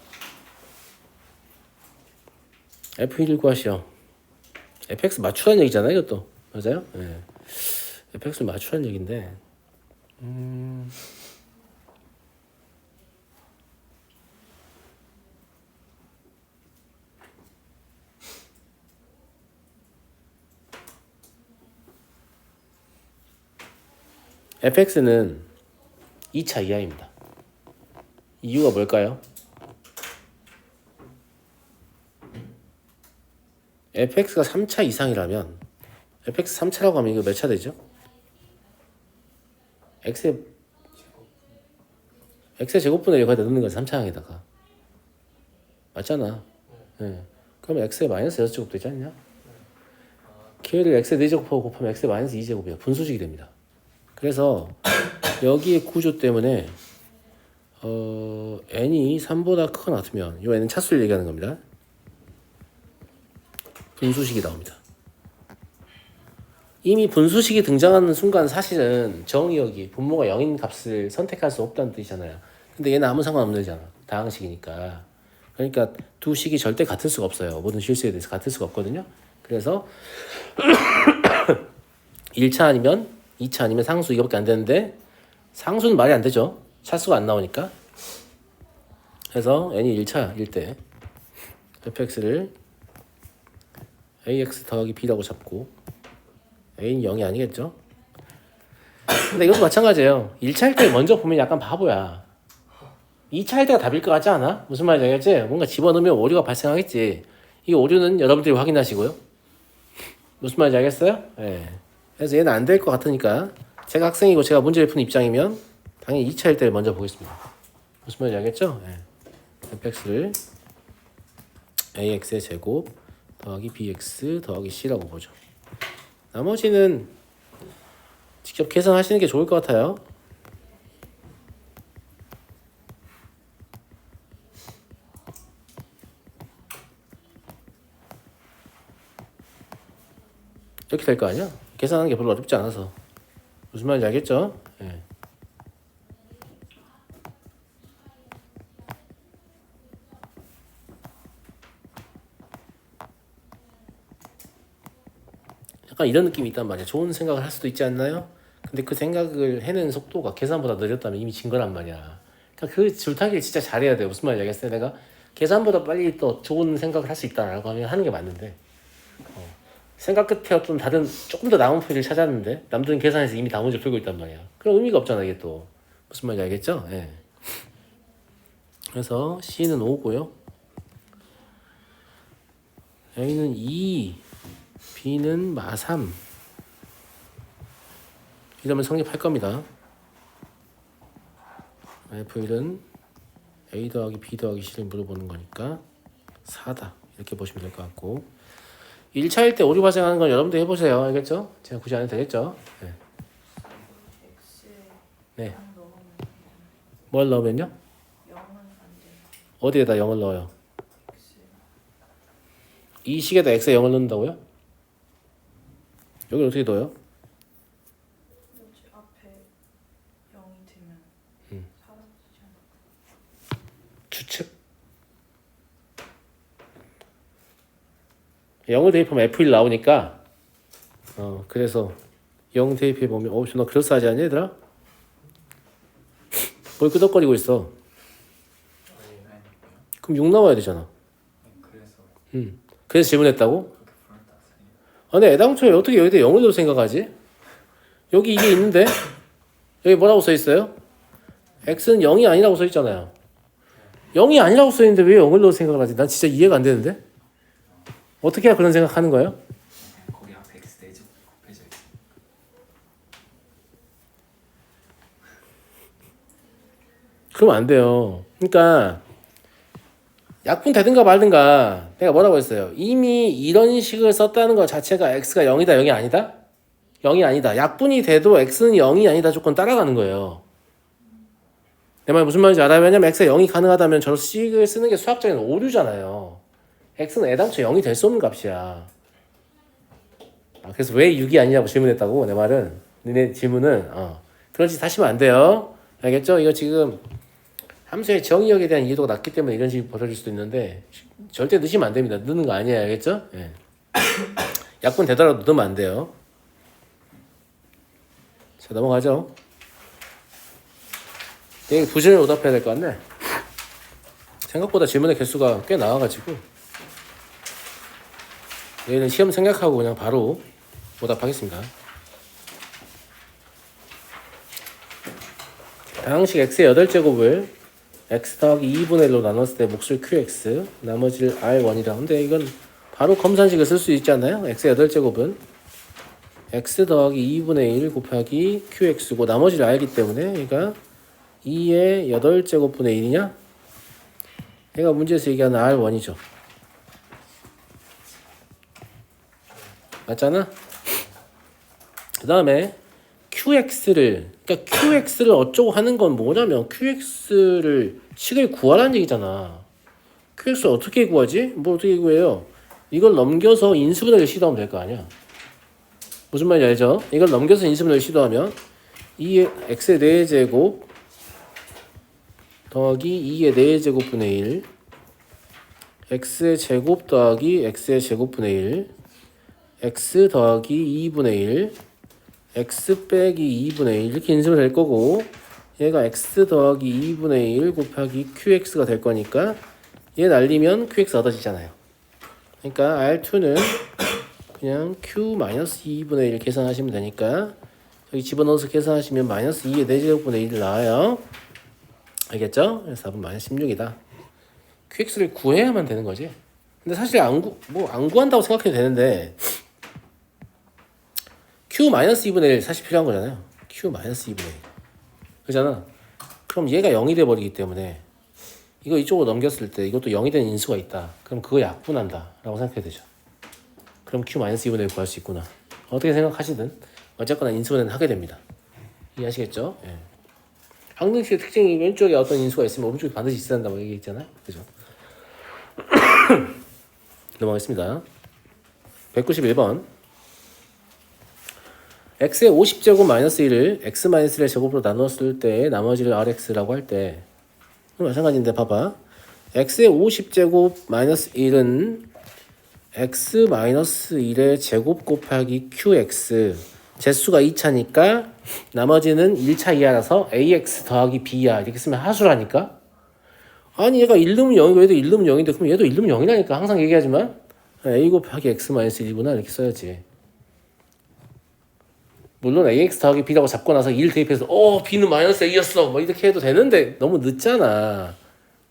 [SPEAKER 1] f1을 구하시오. fx 맞추라는 얘기잖아요, 이것도. 맞아요? 네. fx를 맞추라는 얘기인데, fx는 2차 이하입니다. 이유가 뭘까요? fx가 3차 이상이라면 fx 3차라고 하면 이거 몇 차 되죠? x의 제곱분을 여기다 넣는 거지 3차항에다가 맞잖아. 네. 그러면 x의 마이너스 6제곱 되지 않냐? 걔를 x의 4제곱하고 곱하면 x의 마이너스 2제곱이야. 분수식이 됩니다. 그래서 여기의 구조 때문에 n이 3보다 크거나 같으면 이 n은 차수를 얘기하는 겁니다. 분수식이 나옵니다. 이미 분수식이 등장하는 순간 사실은 정의역이 분모가 0인 값을 선택할 수 없다는 뜻이잖아요. 근데 얘는 아무 상관없는 거잖아. 다항식이니까. 그러니까 두 식이 절대 같을 수가 없어요. 모든 실수에 대해서 같을 수가 없거든요. 그래서 1차 아니면 2차 아니면 상수 이거밖에 안 되는데 상수는 말이 안 되죠. 차수가 안 나오니까. 그래서 n이 1차일 때 fx를 ax 더하기 b라고 잡고 a는 0이 아니겠죠. 근데 이것도 마찬가지예요. 1차일 때 먼저 보면 약간 바보야. 2차일 때가 답일 것 같지 않아? 무슨 말인지 알겠지? 뭔가 집어넣으면 오류가 발생하겠지. 이 오류는 여러분들이 확인하시고요. 무슨 말인지 알겠어요? 네. 그래서 얘는 안 될 것 같으니까 제가 학생이고 제가 문제를 푸는 입장이면 당연히 2차일 때를 먼저 보겠습니다. 무슨 말인지 알겠죠? 네. fx를 ax의 제곱 더하기 bx 더하기 c라고 보죠. 나머지는 직접 계산하시는 게 좋을 것 같아요. 이렇게 될 거 아니야? 계산하는 게 별로 어렵지 않아서. 무슨 말인지 알겠죠? 예. 약간 이런 느낌이 있단 말이야. 좋은 생각을 할 수도 있지 않나요? 근데 그 생각을 해내는 속도가 계산보다 느렸다면 이미 진 거란 말이야. 그러니까 그 줄타기를 진짜 잘해야 돼. 무슨 말인지 알겠어요? 내가 계산보다 빨리 또 좋은 생각을 할 수 있다라고 하면 하는 게 맞는데 생각 끝에 어떤 다른 조금 더 나은 풀이를 찾았는데 남들은 계산해서 이미 다 문제 풀고 있단 말이야. 그럼 의미가 없잖아 이게 또. 무슨 말인지 알겠죠? 예. 그래서 C는 5고요. A는 2, B는 마3. 이러면 성립할 겁니다. F1은 A 더하기 B 더하기 C를 물어보는 거니까 4다. 이렇게 보시면 될 것 같고 1차일 때 오류 발생하는 건 여러분들 해보세요. 알겠죠? 제가 굳이 안 해도 되겠죠? 네.
[SPEAKER 3] X에
[SPEAKER 1] 네.
[SPEAKER 3] 0 넣으면
[SPEAKER 1] 뭘 넣으면요?
[SPEAKER 3] 0은 안 돼요.
[SPEAKER 1] 어디에다 0을 넣어요?
[SPEAKER 3] X
[SPEAKER 1] 이 식에다 X에 0을 넣는다고요? 여기 어떻게 넣어요?
[SPEAKER 3] 뭐지 앞에 0이 되면 사라지지 않을까?
[SPEAKER 1] 추측? 0을 대입하면 F1 나오니까 그래서 0 대입해보면 너 그럴싸하지 않니 얘들아? 뭘 끄덕거리고 있어?
[SPEAKER 4] 아니고요.
[SPEAKER 1] 그럼 6 나와야 되잖아.
[SPEAKER 4] 그래서
[SPEAKER 1] 그래서 질문했다고?
[SPEAKER 4] 그렇게 불렀다서요.
[SPEAKER 1] 근데 애당초에 어떻게 여기다 0을 넣을 생각하지? 여기 이게 있는데 여기 뭐라고 써있어요? X는 0이 아니라고 써있잖아요. 0이 아니라고 써있는데 왜 0을 넣을 생각을 하지? 난 진짜 이해가 안 되는데? 어떻게 해야 그런 생각하는 거예요?
[SPEAKER 4] 거기 앞에 X 대제곱 곱해져 있어요.
[SPEAKER 1] 그러면 안 돼요. 그러니까 약분 되든가 말든가 내가 뭐라고 했어요? 이미 이런 식을 썼다는 것 자체가 X가 0이다 0이 아니다? 0이 아니다. 약분이 돼도 X는 0이 아니다 조건 따라가는 거예요. 내 말 무슨 말인지 알아요? 왜냐면 X가 0이 가능하다면 저런 식을 쓰는 게 수학적인 오류잖아요. X는 애당초 0이 될 수 없는 값이야. 그래서 왜 6이 아니냐고 질문했다고 내 말은. 너네 질문은 그런 짓 하시면 안 돼요. 알겠죠? 이거 지금 함수의 정의역에 대한 이해도가 낮기 때문에 이런 식이 벌어질 수도 있는데 절대 넣으시면 안 됩니다. 넣는 거 아니에요. 알겠죠? 예. 약분 되더라도 넣으면 안 돼요. 자 넘어가죠. 이게 부진을 오답해야 될 것 같네. 생각보다 질문의 개수가 꽤 나와가지고 얘는 시험 생각하고 그냥 바로 오답하겠습니다. 다항식 x의 8제곱을 x 더하기 2분의 1로 나눴을 때 몫을 qx 나머지를 r1이라. 근데 이건 바로 검산식을 쓸 수 있지 않나요? x의 8제곱은 x 더하기 2분의 1 곱하기 qx고 나머지를 알기 때문에 그러니까 2의 8제곱분의 1이냐? 얘가 문제에서 얘기하는 r1이죠. 맞잖아? 그 다음에 qx를 그러니까 qx를 어쩌고 하는 건 뭐냐면 qx를 식을 구하라는 얘기잖아. qx를 어떻게 구하지? 뭐 어떻게 구해요? 이걸 넘겨서 인수분해를 시도하면 될 거 아니야. 무슨 말인지 알죠? 이걸 넘겨서 인수분해를 시도하면 2의 x의 4제곱 더하기 2의 4제곱분의 1 x의 제곱 더하기 x의 제곱분의 1 x 더하기 2분의 1 x 빼기 2분의 1 이렇게 인수가 될 거고 얘가 x 더하기 2분의 1 곱하기 qx가 될 거니까 얘 날리면 qx 얻어지잖아요. 그러니까 R2는 그냥 q-2분의 1 계산하시면 되니까 여기 집어넣어서 계산하시면 마이너스 2의 4제곱분의 1이 나와요. 알겠죠? 그래서 답은 마이너스 16이다. qx를 구해야만 되는 거지. 근데 사실 안 구한다고 생각해도 되는데 q-2분의 1 사실 필요한 거잖아요. q-2분의 1 그잖아. 그럼 얘가 0이 돼버리기 때문에 이거 이쪽으로 넘겼을 때 이것도 0이 되는 인수가 있다. 그럼 그거 약분한다 라고 생각해야 되죠. 그럼 q-2분의 1 구할 수 있구나. 어떻게 생각하시든 어쨌거나 인수분해는 하게 됩니다. 이해하시겠죠? 예. 항등식의 특징이 왼쪽에 어떤 인수가 있으면 오른쪽에 반드시 있어야 한다고 얘기했잖아요. 그죠? 넘어가겠습니다. 191번 x의 50제곱 마이너스 1을 x 마이너스 1의 제곱으로 나눴을 때 나머지를 rx라고 할 때 마찬가지인데 봐봐. x의 50제곱 마이너스 1은 x 마이너스 1의 제곱 곱하기 qx 제수가 2차니까 나머지는 1차 이하라서 ax 더하기 b야 이렇게 쓰면 하수라니까. 아니 얘가 1 넣으면 0이고 얘도 1 넣으면 0인데 그럼 얘도 1 넣으면 0이라니까 항상 얘기하지만 a 곱하기 x 마이너스 1이구나 이렇게 써야지. 물론 ax 더하기 b라고 잡고 나서 1 대입해서 b는 마이너스 a였어 뭐 이렇게 해도 되는데 너무 늦잖아.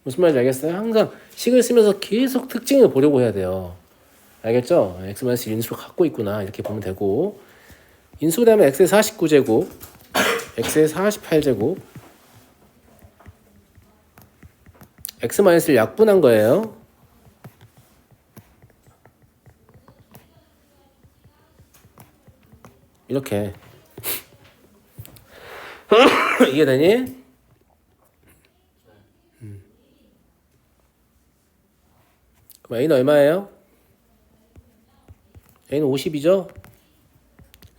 [SPEAKER 1] 무슨 말인지 알겠어요? 항상 식을 쓰면서 계속 특징을 보려고 해야 돼요. 알겠죠? x 마이너스 1 인수를 갖고 있구나 이렇게 보면 되고 인수되면 x의 49제곱 x의 48제곱 x 마이너스를 약분한 거예요. 이렇게 이해되니? 그럼 a는 얼마예요? a는 50이죠?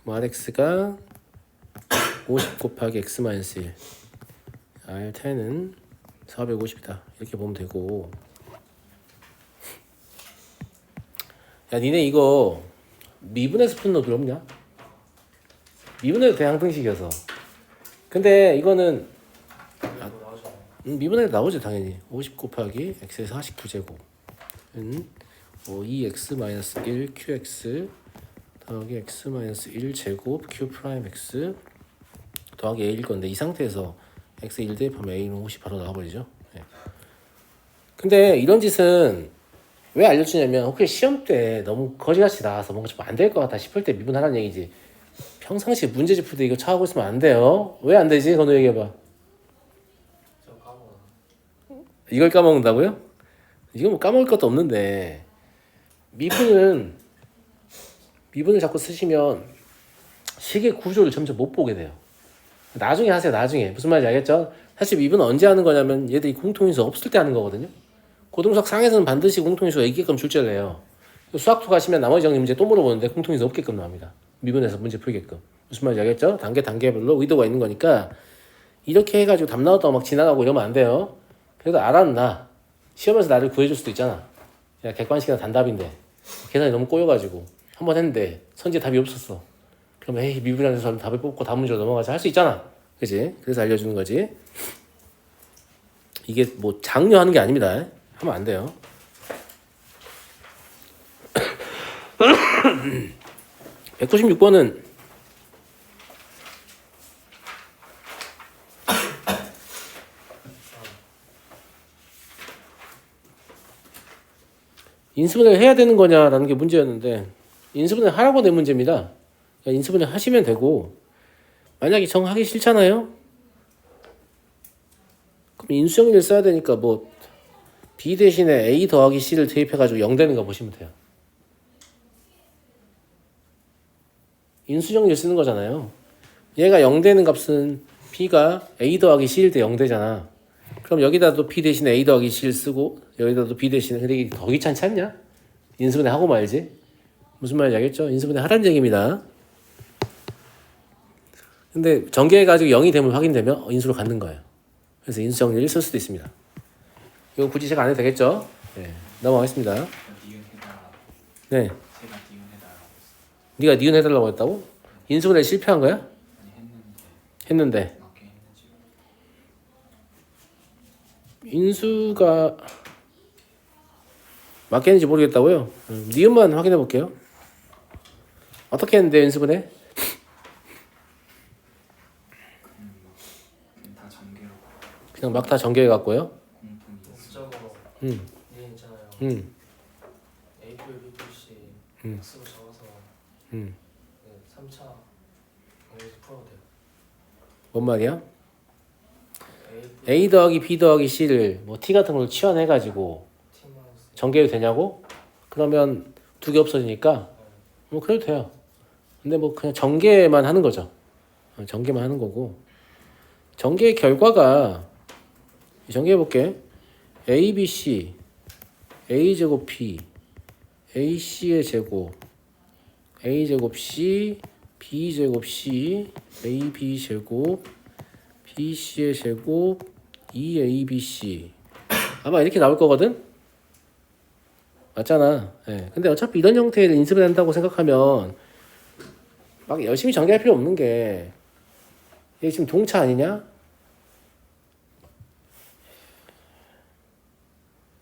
[SPEAKER 1] rx가 50 곱하기 x 마이너스 1 r10은 450이다 이렇게 보면 되고. 야 니네 이거 미분에서 푸는 거 어렵냐? 미분에도 대항등식이어서. 근데 이거는 미분에도 나오죠 당연히. 50 곱하기 x의 49제곱은 2x-1 qx 더하기 x-1 제곱 q 프라임 x 더하기 a일 건데 이 상태에서 x 1 대입하면 a는 50 바로 나와버리죠. 네. 근데 이런 짓은 왜 알려주냐면 혹시 시험 때 너무 거지같이 나와서 뭔가 좀 안 될 것 같다 싶을 때 미분하라는 얘기지. 평상시에 문제집 풀 때 이거 차하고 있으면 안 돼요. 왜 안 되지? 건우 얘기해봐.
[SPEAKER 2] 저 까먹어.
[SPEAKER 1] 이걸 까먹는다고요? 이거 뭐 까먹을 것도 없는데 미분을 자꾸 쓰시면 식의 구조를 점점 못 보게 돼요. 나중에 하세요. 나중에. 무슨 말인지 알겠죠? 사실 미분은 언제 하는 거냐면 얘들이 공통인수 없을 때 하는 거거든요. 고등수학 상에서는 반드시 공통인수가 있게끔 출제를 해요. 수학투 가시면 나머지 정리 문제 또 물어보는데 공통인수 없게끔 나옵니다. 미분에서 문제 풀게끔. 무슨 말인지 알겠죠? 단계별로 의도가 있는 거니까 이렇게 해가지고 답 나왔다고 막 지나가고 이러면 안 돼요. 그래도 알았나? 시험에서 나를 구해줄 수도 있잖아. 야, 객관식이나 단답인데 계산이 너무 꼬여가지고 한번 했는데 선지에 답이 없었어. 그러면 에이 미분이라는 사람 답을 뽑고 다음 문제로 넘어가자 할 수 있잖아. 그치? 그래서 알려주는 거지. 이게 뭐 장려하는 게 아닙니다. 하면 안 돼요. 196번은 인수분해를 해야 되는 거냐라는 게 문제였는데 인수분해 하라고 낸 문제입니다. 인수분해 하시면 되고 만약에 정하기 싫잖아요. 그럼 인수정리를 써야 되니까 뭐 B 대신에 A 더하기 C를 대입해가지고 0 되는 거 보시면 돼요. 인수정리를 쓰는 거잖아요. 얘가 0 되는 값은 B가 A 더하기 C일 때 0 되잖아. 그럼 여기다도 B 대신에 A 더하기 C를 쓰고 여기다도 B 대신에 근데 이게 더 귀찮지 않냐? 인수분해 하고 말지. 무슨 말인지 알겠죠? 인수분해 하라는 얘기입니다. 근데 전개해가지고 0이 되면 확인되면 인수로 갖는 거예요. 그래서 인수정리를 쓸 수도 있습니다. 이거 굳이 제가 안 해도 되겠죠? 네, 넘어가겠습니다.
[SPEAKER 4] 니은 해달라고.
[SPEAKER 1] 네,
[SPEAKER 4] 제가 니은 해달라고 했어.
[SPEAKER 1] 네가 니은 해달라고 했다고? 인수분해 실패한 거야?
[SPEAKER 4] 아니 했는데
[SPEAKER 1] 했는데
[SPEAKER 4] 맞게 했는지.
[SPEAKER 1] 인수가 맞겠는지 모르겠다고요? 니은만 확인해 볼게요. 어떻게 했는데 인수분해?
[SPEAKER 4] 다 전개로
[SPEAKER 1] 그냥 막 다 전개해 갖고요.
[SPEAKER 4] 공통 인수.
[SPEAKER 2] 목적으로
[SPEAKER 1] 음,
[SPEAKER 2] 얘 있잖아요. A 표 B 표 C X로 적어서 네, 3차 여기서 풀어도 돼요.
[SPEAKER 1] 뭔 말이야?
[SPEAKER 2] A
[SPEAKER 1] A 더하기 B 더하기 C를 뭐 T 같은 걸로 치환해 가지고
[SPEAKER 2] T 마이너스
[SPEAKER 1] 전개해도 되냐고? 그러면 두 개 없어지니까 뭐 그래도 돼요. 근데 뭐 그냥 전개만 하는 거죠. 전개만 하는 거고 전개의 결과가 전개해 볼게. A, B, C A 제곱 B A, C의 제곱 A 제곱 C b제곱 c ab제곱 bc의 제곱 2abc 아마 이렇게 나올 거거든? 맞잖아. 예. 근데 어차피 이런 형태를 인수를 한다고 생각하면 막 열심히 전개할 필요 없는 게 이게 지금 동차 아니냐?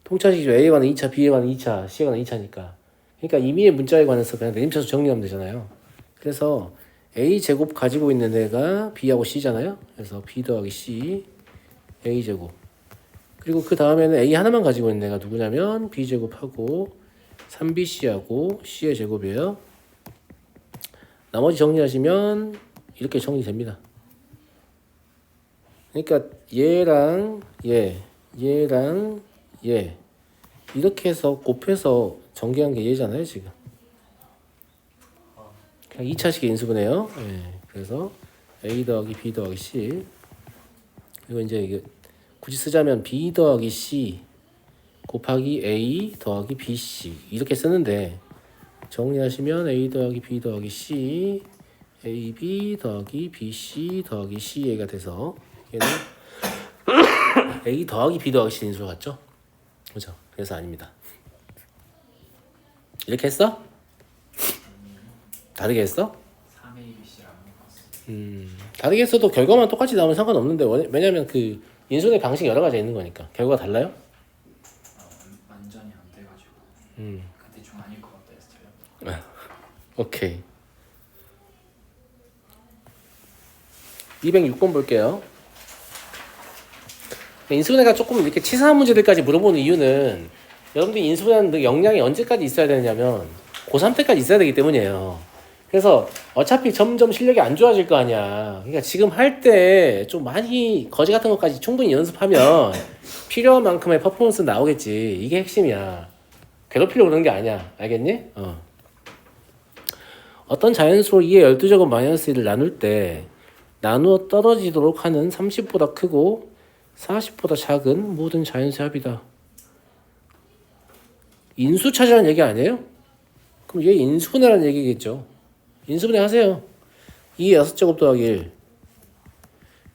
[SPEAKER 1] 동차식이죠. A에 관한 2차, B에 관한 2차, C에 관한 2차니까. 그러니까 임의의 문자에 관해서 그냥 내림차수 정리하면 되잖아요. 그래서 A제곱 가지고 있는 애가 B하고 C잖아요. 그래서 B 더하기 C, A제곱. 그리고 그 다음에는 A 하나만 가지고 있는 애가 누구냐면 B제곱하고 3BC하고 C의 제곱이에요. 나머지 정리하시면 이렇게 정리됩니다. 그러니까 얘랑 얘랑 얘 이렇게 해서 곱해서 전개한 게 얘잖아요 지금. 그냥 2차식의 인수분해요. 예. 그래서 A 더하기 B 더하기 C 그리고 이제 이게 굳이 쓰자면 B 더하기 C 곱하기 A 더하기 BC 이렇게 쓰는데 정리하시면 A 더하기 B 더하기 C AB 더하기 BC 더하기 CA가 돼서 얘는 A 더하기 B 더하기 C 인수 같죠? 그죠? 그래서 아닙니다. 이렇게 했어? 다르게 했어?
[SPEAKER 4] 3ABC라고 봤어.
[SPEAKER 1] 다르게 했어도 결과만 똑같이 나오면 상관없는데 왜냐면 그 인수의 방식이 여러 가지 있는 거니까 결과가 달라요?
[SPEAKER 4] 완전히 안 돼가지고. 근데 좀 아닐 것 같다 했어요.
[SPEAKER 1] 오케이. 206번 볼게요. 인수분해가 조금 이렇게 치사한 문제들까지 물어보는 이유는 여러분들이 인수분해하는 역량이 언제까지 있어야 되냐면 고3 때까지 있어야 되기 때문이에요. 그래서 어차피 점점 실력이 안 좋아질 거 아니야. 그러니까 지금 할 때 좀 많이 거지 같은 것까지 충분히 연습하면 필요한 만큼의 퍼포먼스 나오겠지. 이게 핵심이야. 괴롭히려고 그러는 게 아니야. 알겠니? 어떤 자연수로 2의 12제곱 마이너스 1을 나눌 때 나누어 떨어지도록 하는 30보다 크고 40보다 작은 모든 자연수의 합이다. 인수 찾으라는 얘기 아니에요? 그럼 얘 인수분해라는 얘기겠죠. 인수분해 하세요. 2의 6제곱 더하기 1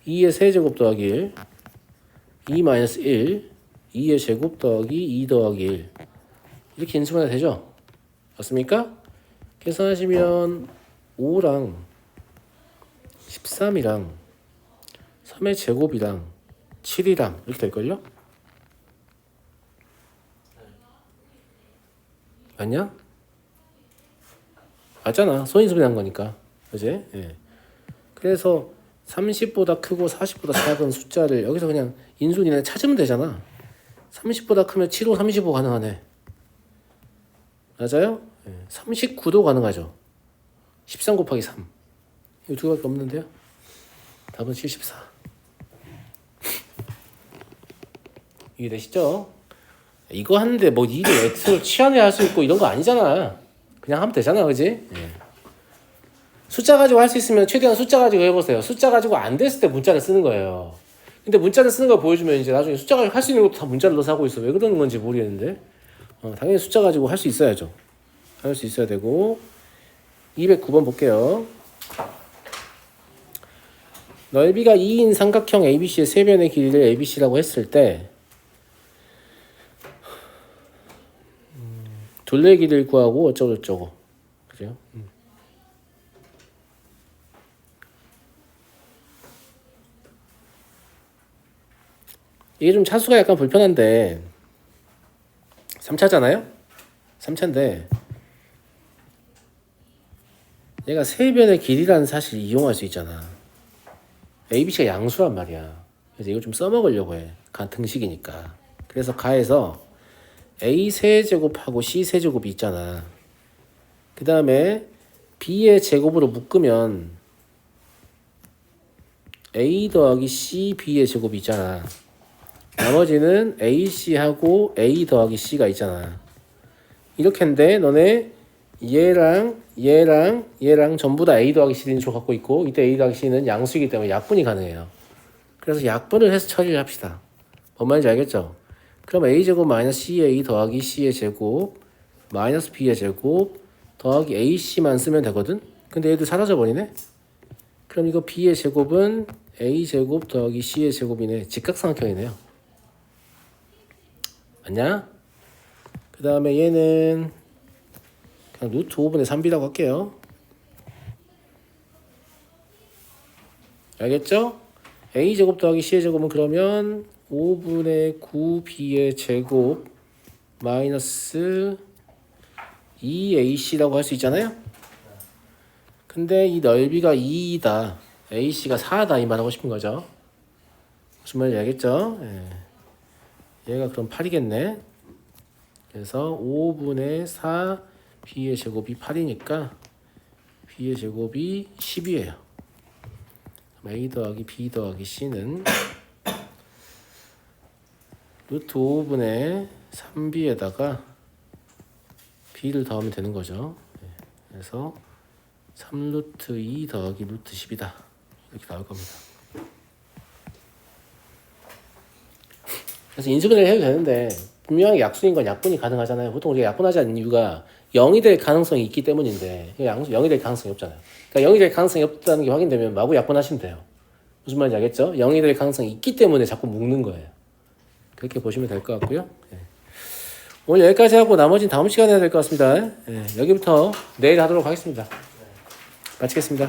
[SPEAKER 1] 2의 3제곱 더하기 1 2 마이너스 1 2의 제곱 더하기 2 더하기 1 이렇게 인수분해 되죠? 맞습니까? 계산하시면 5랑 13이랑 3의 제곱이랑 7이랑 이렇게 될걸요? 맞냐? 맞잖아. 손인수분해 한 거니까. 그지? 예. 그래서 30보다 크고 40보다 작은 숫자를 여기서 그냥 인수분해 찾으면 되잖아. 30보다 크면 7호 35 가능하네. 맞아요? 예. 39도 가능하죠. 13 곱하기 3. 이거 두 개밖에 없는데요? 답은 74. 이해되시죠? 이거 하는데 뭐 일이 X를 치환해 할 수 있고 이런 거 아니잖아. 그냥 하면 되잖아. 그지? 예. 숫자 가지고 할 수 있으면 최대한 숫자 가지고 해보세요. 숫자 가지고 안 됐을 때 문자를 쓰는 거예요. 근데 문자를 쓰는 걸 보여주면 이제 나중에 숫자 가지고 할 수 있는 것도 다 문자를 넣어서 하고 있어. 왜 그러는 건지 모르겠는데 당연히 숫자 가지고 할 수 있어야죠. 할 수 있어야 되고 209번 볼게요. 넓이가 2인 삼각형 ABC의 세 변의 길이를 ABC라고 했을 때 둘레 길이를 구하고 어쩌고저쩌고. 그죠? 이게 좀 차수가 약간 불편한데 3차잖아요? 3차인데 얘가 세 변의 길이라는 사실을 이용할 수 있잖아. ABC가 양수란 말이야. 그래서 이거 좀 써먹으려고 해. 등식이니까. 그래서 가에서 A 세제곱하고 C 세제곱이 있잖아. 그 다음에 B의 제곱으로 묶으면 A 더하기 C B의 제곱이 있잖아. 나머지는 AC하고 A 더하기 C가 있잖아. 이렇게 했는데 너네 얘랑 전부 다 A 더하기 C를 인수 갖고 있고 이때 A 더하기 C는 양수이기 때문에 약분이 가능해요. 그래서 약분을 해서 처리를 합시다. 뭔 말인지 알겠죠? 그럼 A제곱 마이너스 CA 더하기 C의 제곱 마이너스 B의 제곱 더하기 AC만 쓰면 되거든? 근데 얘도 사라져버리네. 그럼 이거 b의 제곱은 a제곱 더하기 c의 제곱이네. 직각삼각형이네요. 맞냐? 그 다음에 얘는 그냥 루트 5분의 3b라고 할게요. 알겠죠? a제곱 더하기 c의 제곱은 그러면 5분의 9b의 제곱 마이너스 2ac라고 할 수 있잖아요? 근데 이 넓이가 2이다. ac가 4다. 이 말하고 싶은 거죠. 무슨 말인지 알겠죠? 예. 얘가 그럼 8이겠네. 그래서 5분의 4 b의 제곱이 8이니까 b의 제곱이 10이에요. a 더하기 b 더하기 c는 루트 5분의 3b에다가 b를 더하면 되는 거죠. 그래서 3루트 2 더하기 루트 10이다. 이렇게 나올 겁니다. 그래서 인수분해를 해도 되는데 분명히 약수인 건 약분이 가능하잖아요. 보통 우리가 약분하지 않는 이유가 0이 될 가능성이 있기 때문인데 0이 될 가능성이 없잖아요. 그러니까 0이 될 가능성이 없다는 게 확인되면 마구 약분하시면 돼요. 무슨 말인지 알겠죠? 0이 될 가능성이 있기 때문에 자꾸 묶는 거예요. 그렇게 보시면 될 것 같고요. 예. 오늘 여기까지 하고 나머지는 다음 시간에 해야 될 것 같습니다. 예. 여기부터 내일 하도록 하겠습니다. 마치겠습니다.